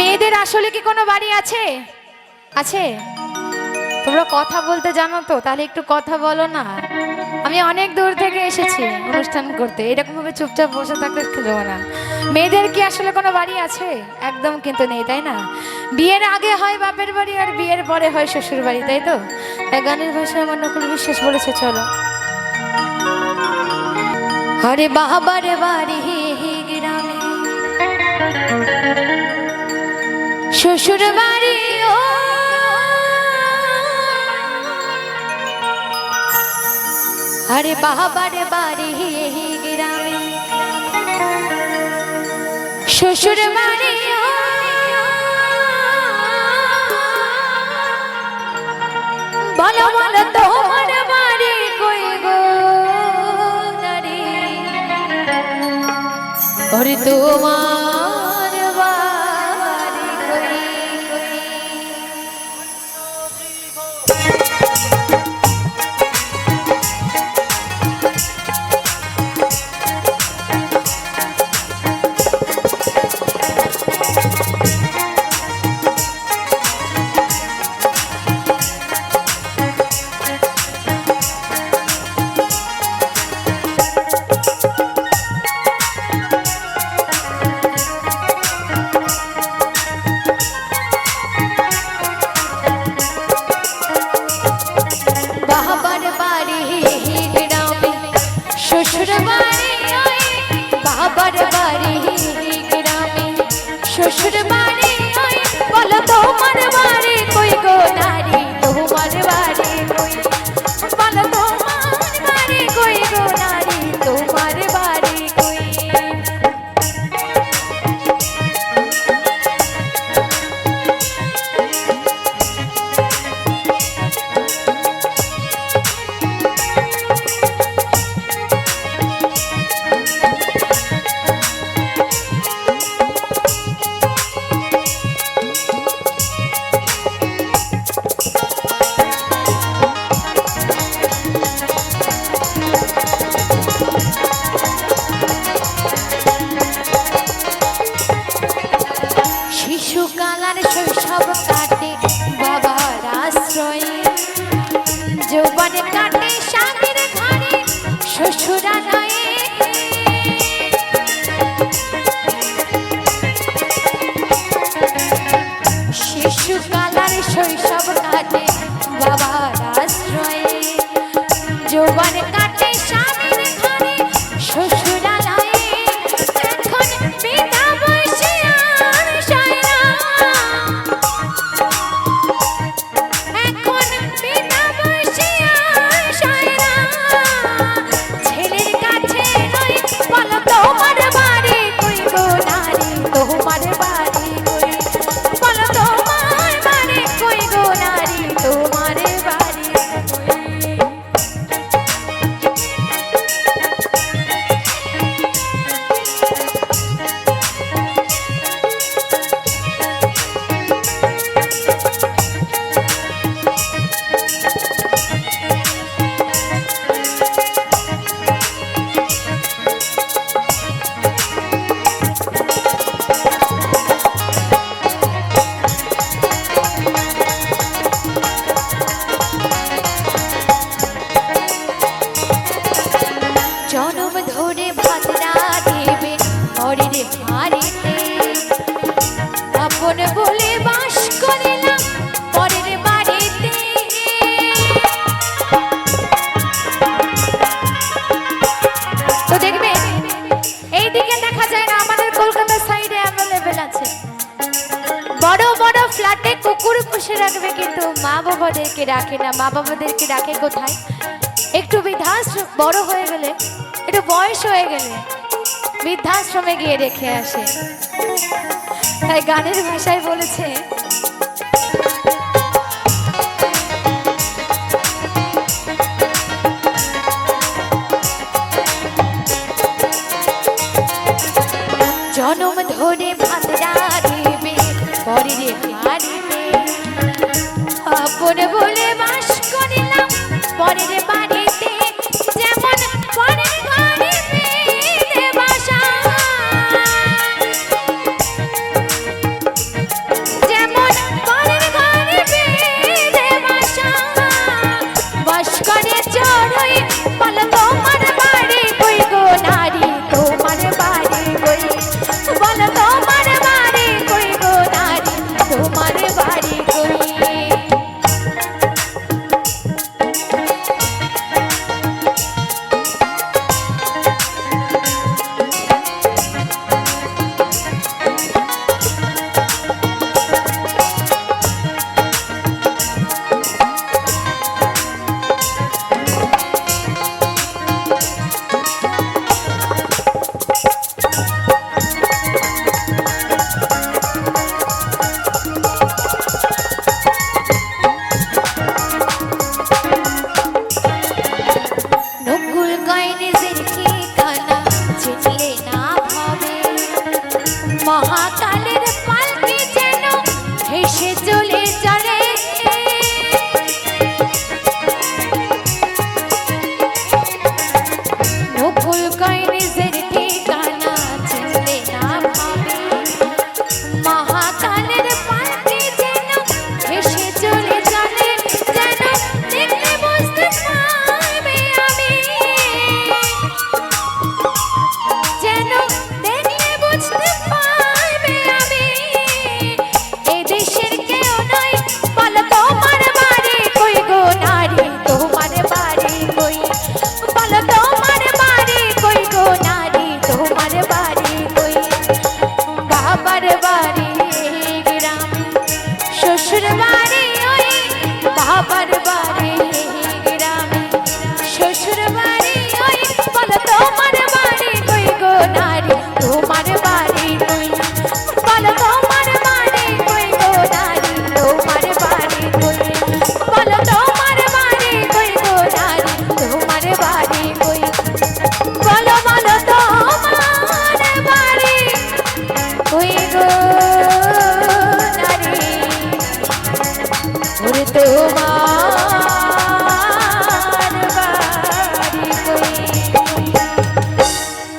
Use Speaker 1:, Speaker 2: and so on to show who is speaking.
Speaker 1: মেয়েদের আসলে কি কোনো বাড়ি আছে? আছে? তোমরা কথা বলতে জানো তো? তাহলে একটু কথা বলো না। আমি অনেক দূর থেকে এসেছি অনুষ্ঠান করতে, এরকম ভাবে চুপচাপ বসে থাকলে খেলবো না। মেয়েদের কি আসলে কোনো বাড়ি আছে? একদম কিন্তু নেই, তাই না? বিয়ের আগে হয় বাপের বাড়ি আর বিয়ের পরে হয় শ্বশুর বাড়ি, তাই তো? তাই গানের ভাষায় আমার নকুল বিশ্বাস বলেছে, চলো। আরে বাবার বাড়ি গ্রামে, শ্বশুর বাড়ি ও, আরে বাবার বাড়ি গ্রামে, শ্বশুর বাড়ি ও, বলো বলো তোমার বাড়ি কই গো নারী, ওরে তোমার বাড়ি কই। শ্বশুর বাড়ি ওই বাবার বাড়ি গ্রামে, শ্বশুর বাড়ি ওই, বলো তোমার বাড়ি কই গো নারী, তোমার বাড়ি কই, বলো তোমার বাড়ি কই গো নারী, তোমার বাড়ি কই। শিশুকালার শৈশব কাটে বাবার আশ্রয়ে, যৌবন কাটে স্বামীর ঘরে শ্বশুরালয়ে, শিশুকালার শৈশব কাটে বাবার আশ্রয়ে, যৌবন কাটে স্বামীর ঘরে শ্বশুরালয়ে, এখন বিনা বয়সে আর সয় না, এখন বিনা বয়সে আর সয় না, ছেলের কাছে রই, বলো তোমার বাড়ি কই গো নারী, তোমার বাড়ি কই, বলো তোমার বাড়ি কই গো নারী, তোমার বাড়ি কই। জনম ধরে ভাতরা দেবে পরের হাড়িতে, আপন বলে বাস করিলাম পরের বাড়িতে, তো দেখবে এইদিকে দেখা যায় না, আমাদের কলকাতা সাইডে অ্যাভেলেবেল আছে, বড় বড় ফ্ল্যাটে কুকুর পুষে রাখবে কিন্তু মা বাবাদেরকে রাখে না। মা বাবাদেরকে রাখে কোথায়? একটু বৃদ্ধাশ্রম, বড় হয়ে গেলে, একটু বয়স হয়ে গেলে বৃদ্ধাশ্রমে গিয়ে রেখে আসে। তাই গানের ভাষায় বলেছে,